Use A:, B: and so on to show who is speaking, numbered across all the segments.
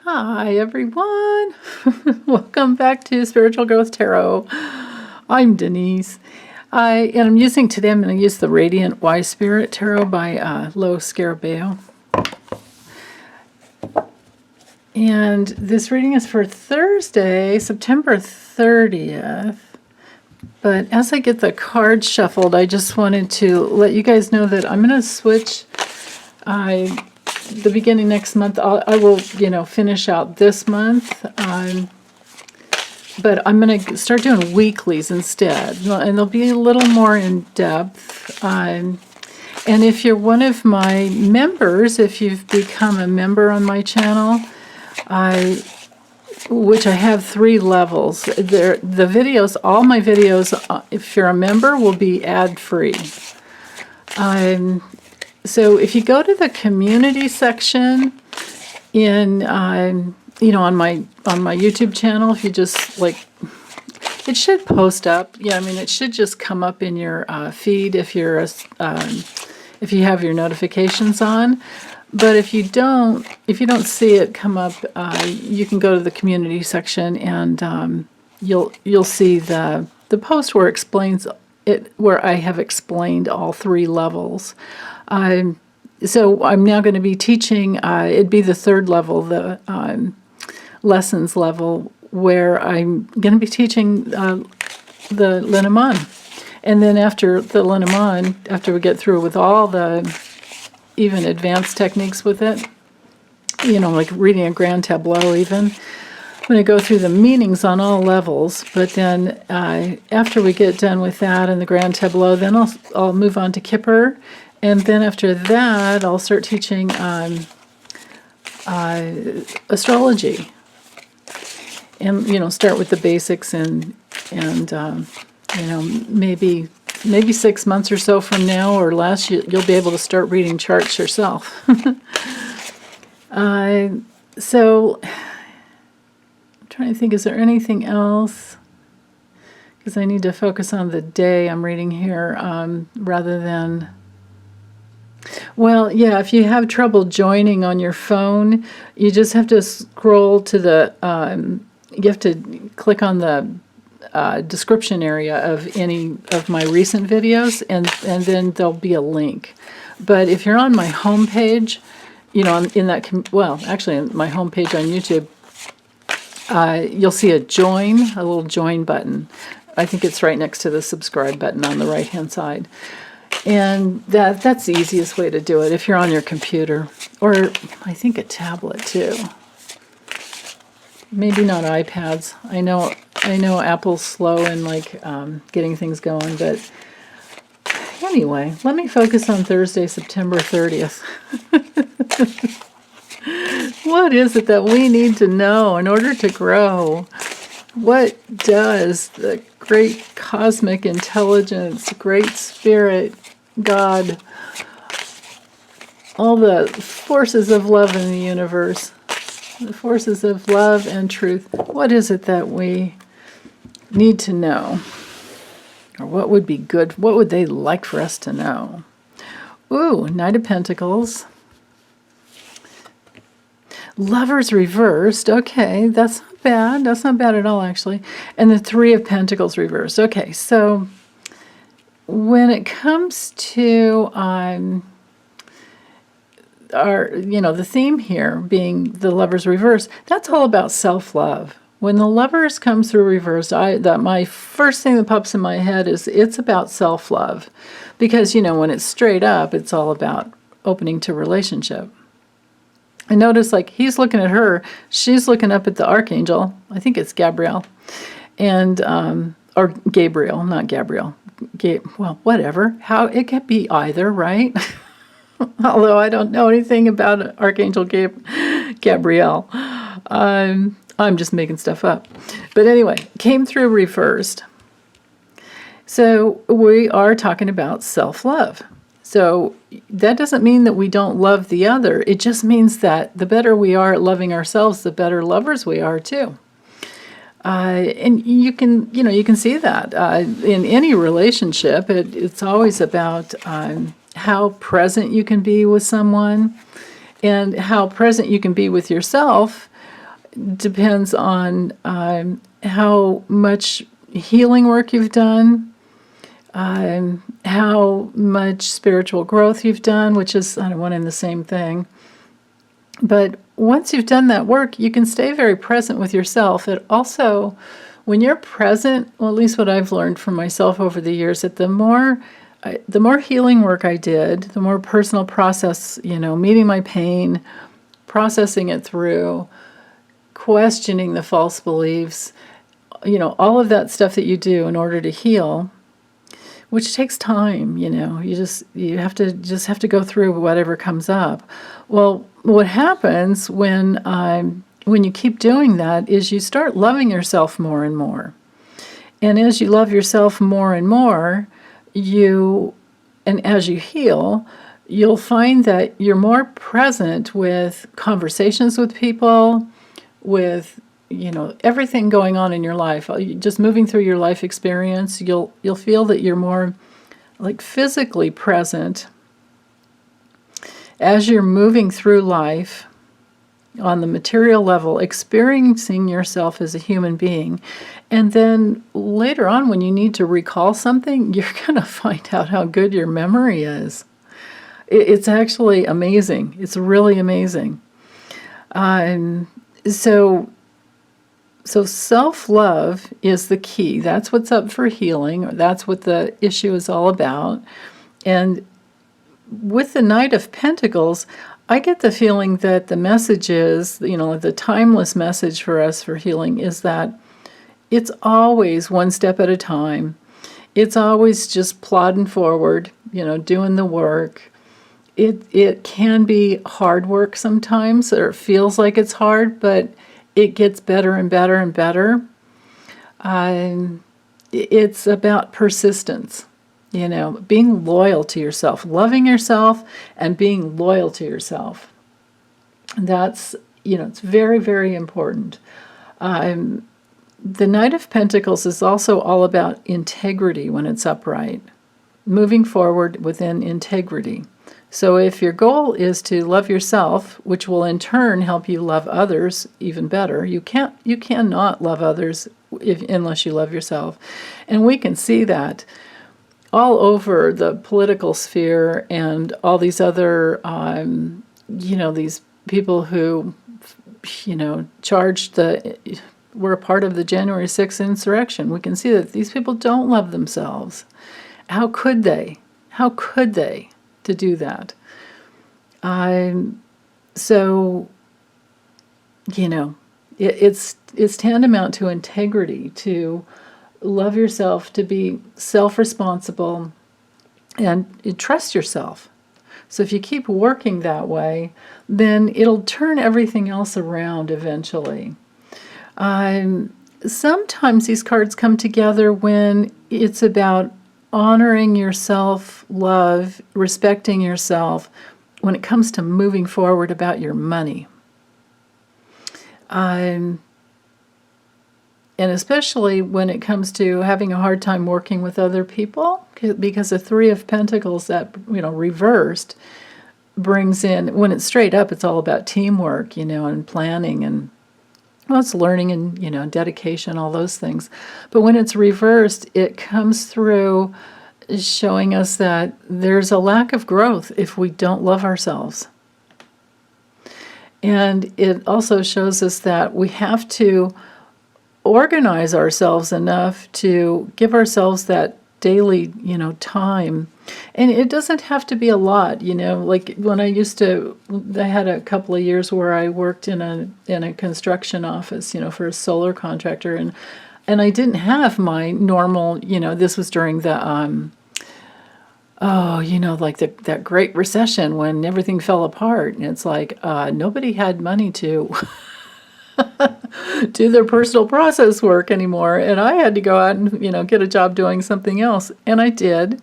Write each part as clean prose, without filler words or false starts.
A: Hi everyone! Welcome back to Spiritual Growth Tarot. I'm Denise. I'm using today, I'm going to use the Radiant Wise Spirit Tarot by Lo Scarabeo. And this reading is for Thursday, September 30th. But as I get the cards shuffled, I just wanted to let you guys know that I'm going to switch the beginning next month. I will, finish out this month. But I'm going to start doing weeklies instead. And they'll be a little more in depth. And if you're one of my members, if you've become a member on my channel, which I have 3 levels. The videos, all my videos, if you're a member, will be ad-free. So if you go to the community section in, on my YouTube channel, if you just it should post up. Yeah, I mean, it should just come up in your feed if you have your notifications on. But if you don't see it come up, you can go to the community section and you'll see the post where it explains it, where I have explained all 3 levels. So I'm now going to be teaching. It'd be the 3rd level, the lessons level, where I'm going to be teaching the Lenormand. And then after the Lenormand, after we get through with all the even advanced techniques with it, like reading a grand tableau even, I'm going to go through the meanings on all levels. But then after we get done with that and the grand tableau, then I'll move on to Kippur. And then after that, I'll start teaching astrology. And, start with the basics and maybe 6 months or so from now or less, you'll be able to start reading charts yourself. So, I'm trying to think, is there anything else? Because I need to focus on the day I'm reading here rather than... Well, yeah, if you have trouble joining on your phone, you just have to scroll to the... you have to click on the description area of any of my recent videos, and then there'll be a link. But if you're on my homepage, actually on my homepage on YouTube, you'll see a little join button. I think it's right next to the subscribe button on the right-hand side. And that's the easiest way to do it if you're on your computer, or I think a tablet too. Maybe not iPads. I know Apple's slow in getting things going, but anyway, let me focus on Thursday, September 30th. What is it that we need to know in order to grow? What does the great cosmic intelligence, great spirit, God, all the forces of love in the universe, the forces of love and truth, what is it that we need to know? Or what would be good? What would they like for us to know? Ooh, Knight of Pentacles. Lovers reversed. Okay, that's not bad. That's not bad at all, actually. And the 3 of Pentacles reversed. Okay, so when it comes to the theme here being the Lovers reverse, that's all about self-love. When the Lovers comes through reverse, my first thing that pops in my head is it's about self-love. Because, when it's straight up, it's all about opening to relationship. And notice, he's looking at her, she's looking up at the Archangel. I think it's Gabriel. And, or Gabriel, not Gabriel. Well, whatever. How it could be either, right? Although I don't know anything about Archangel Gabriel. I'm just making stuff up. But anyway, came through reversed. So we are talking about self-love. So that doesn't mean that we don't love the other. It just means that the better we are at loving ourselves, the better lovers we are too. And you can see that in any relationship. It's always about how present you can be with someone and how present you can be with yourself depends on how much healing work you've done, how much spiritual growth you've done, which is one and the same thing. But once you've done that work, you can stay very present with yourself. It also, when you're present, well, at least what I've learned from myself over the years, that the more healing work I did, the more personal process, meeting my pain, processing it through, questioning the false beliefs, all of that stuff that you do in order to heal, which takes time, you have to go through whatever comes up. Well, what happens when you keep doing that is you start loving yourself more and more. And as you love yourself more and more, and as you heal, you'll find that you're more present with conversations with people, with everything going on in your life. Just moving through your life experience, you'll feel that you're more like physically present as you're moving through life on the material level, experiencing yourself as a human being. And then later on, when you need to recall something, you're going to find out how good your memory is. It's actually amazing. It's really amazing. So self-love is the key. That's what's up for healing. That's what the issue is all about. And with the Knight of Pentacles, I get the feeling that the message is, the timeless message for us for healing is that it's always one step at a time. It's always just plodding forward, doing the work. It can be hard work sometimes, or it feels like it's hard, but it gets better and better and better. It's about persistence, being loyal to yourself, loving yourself, and being loyal to yourself. That's, it's very, very important. The Knight of Pentacles is also all about integrity when it's upright, moving forward within integrity. So if your goal is to love yourself, which will in turn help you love others even better, you cannot love others unless you love yourself. And we can see that all over the political sphere and all these other, these people who, were a part of the January 6th insurrection. We can see that these people don't love themselves. How could they? How could they to do that? It's tantamount to integrity, to love yourself, to be self-responsible, and trust yourself. So if you keep working that way, then it'll turn everything else around eventually. Sometimes these cards come together when it's about honoring your self-love, respecting yourself, when it comes to moving forward about your money. And especially when it comes to having a hard time working with other people, because the Three of Pentacles that, reversed brings in, when it's straight up, it's all about teamwork, and planning, and it's learning and, dedication, all those things. But when it's reversed, it comes through showing us that there's a lack of growth if we don't love ourselves. And it also shows us that we have to organize ourselves enough to give ourselves that daily, time. And it doesn't have to be a lot, like when I had a couple of years where I worked in a construction office, for a solar contractor, and I didn't have my normal, this was during the, that Great Recession when everything fell apart. And it's like, nobody had money to do their personal process work anymore. And I had to go out and, get a job doing something else. And I did.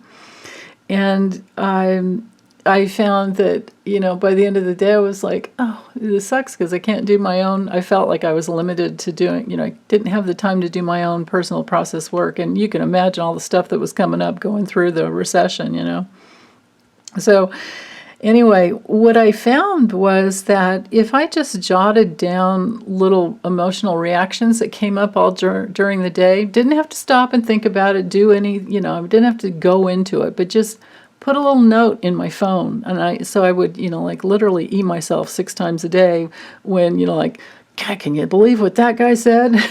A: And I found that, by the end of the day, I was like, oh, this sucks because I can't do my own. I felt like I was limited to doing, I didn't have the time to do my own personal process work. And you can imagine all the stuff that was coming up going through the recession, So Anyway, what I found was that if I just jotted down little emotional reactions that came up all during the day, didn't have to stop and think about it, do any, I didn't have to go into it, but just put a little note in my phone. And so I would, like literally myself 6 times a day when, like, God, can you believe what that guy said?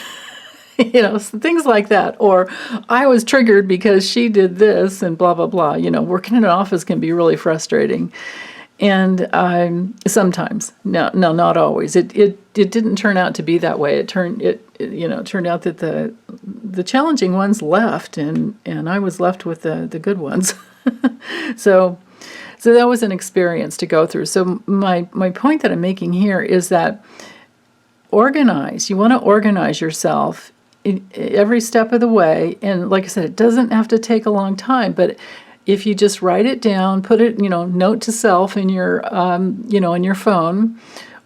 A: Things like that. Or I was triggered because she did this and blah, blah, blah. Working in an office can be really frustrating. And sometimes, no, not always. It didn't turn out to be that way. It turned out that the challenging ones left, and I was left with the good ones. So that was an experience to go through. So my point that I'm making here is that organize. You want to organize yourself in every step of the way. And like I said, it doesn't have to take a long time, but if you just write it down, put it, note to self in your, in your phone,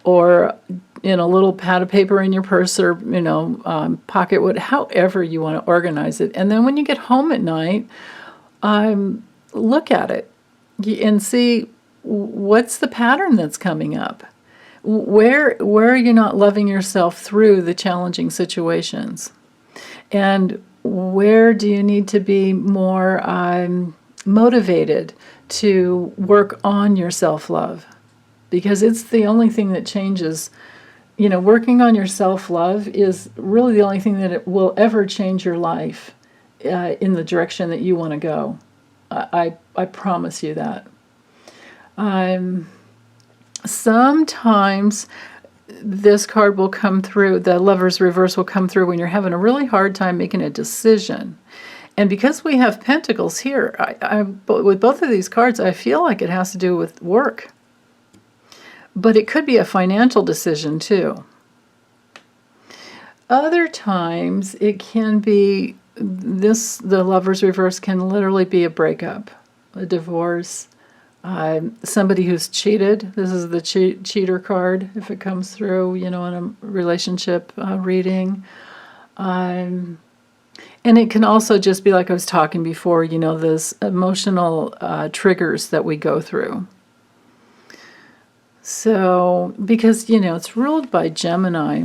A: or in a little pad of paper in your purse, or, pocket, however you want to organize it. And then when you get home at night, look at it and see what's the pattern that's coming up. Where are you not loving yourself through the challenging situations? And where do you need to be more motivated to work on your self-love? Because it's the only thing that changes. Working on your self-love is really the only thing that it will ever change your life in the direction that you want to go. I promise you that. Sometimes this card will come through, the Lover's Reverse will come through when you're having a really hard time making a decision. And because we have Pentacles here, with both of these cards, I feel like it has to do with work. But it could be a financial decision too. Other times it can be the Lover's Reverse can literally be a breakup, a divorce, somebody who's cheated. This is the cheater card if it comes through, in a relationship reading. And it can also just be like I was talking before, those emotional triggers that we go through. So, because, it's ruled by Gemini,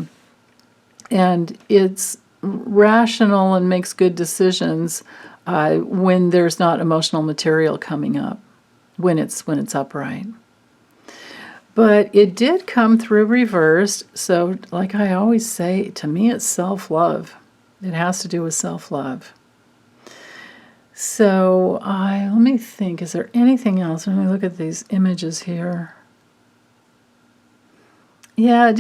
A: and it's rational and makes good decisions when there's not emotional material coming up, when it's upright. But it did come through reversed, so like I always say, to me it's self-love. It has to do with self-love. So let me think, is there anything else? Let me look at these images here. Yeah,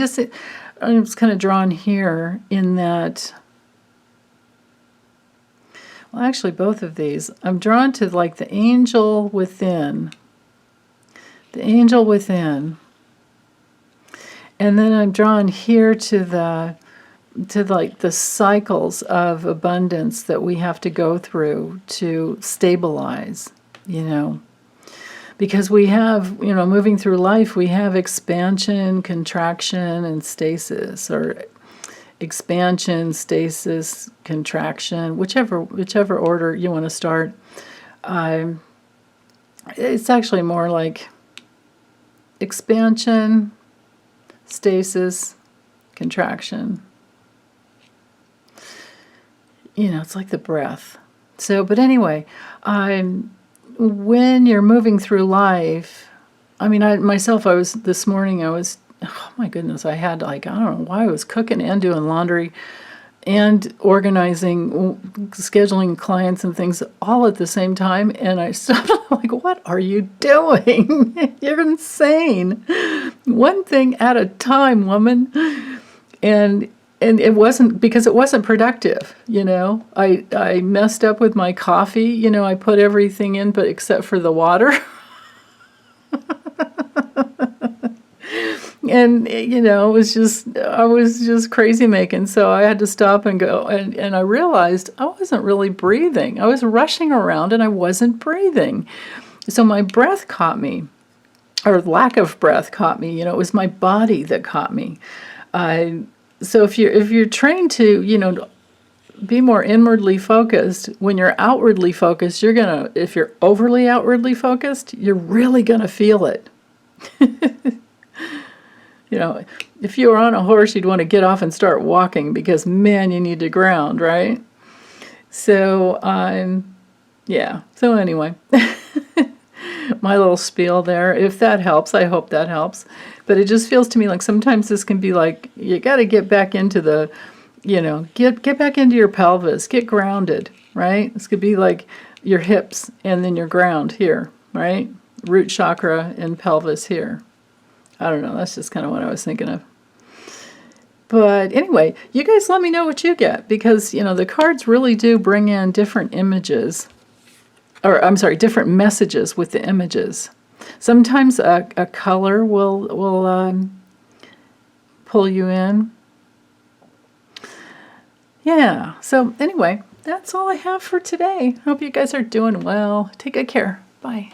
A: I was kind of drawn here in that, well, actually both of these. I'm drawn to like the angel within. The angel within. And then I'm drawn here to like the cycles of abundance that we have to go through to stabilize, Because we have, moving through life, we have expansion, contraction, and stasis, or expansion, stasis, contraction, whichever order you want to start. It's actually more like expansion, stasis, contraction. It's like the breath. So, but anyway, when you're moving through life, this morning, oh my goodness, I had I don't know why I was cooking and doing laundry and organizing, scheduling clients and things all at the same time. And I stopped like, what are you doing? You're insane. One thing at a time, woman. And it wasn't, because it wasn't productive, I messed up with my coffee, I put everything in, but except for the water. And, I was just crazy making. So I had to stop and go. And I realized I wasn't really breathing. I was rushing around and I wasn't breathing. So my breath caught me, or lack of breath caught me. It was my body that caught me. So if you're trained to, be more inwardly focused, when you're outwardly focused, if you're overly outwardly focused, you're really going to feel it. You know, if you were on a horse, you'd want to get off and start walking because, man, you need to ground, right? So, yeah. So anyway, my little spiel there. If that helps, I hope that helps. But it just feels to me like sometimes this can be like, you got to get back into the, get back into your pelvis, get grounded, right? This could be like your hips and then your ground here, right? Root chakra and pelvis here. I don't know, that's just kind of what I was thinking of. But anyway, you guys let me know what you get, because, the cards really do bring in different images, or I'm sorry, different messages with the images. Sometimes a color will pull you in. Yeah, so anyway, that's all I have for today. Hope you guys are doing well. Take good care. Bye.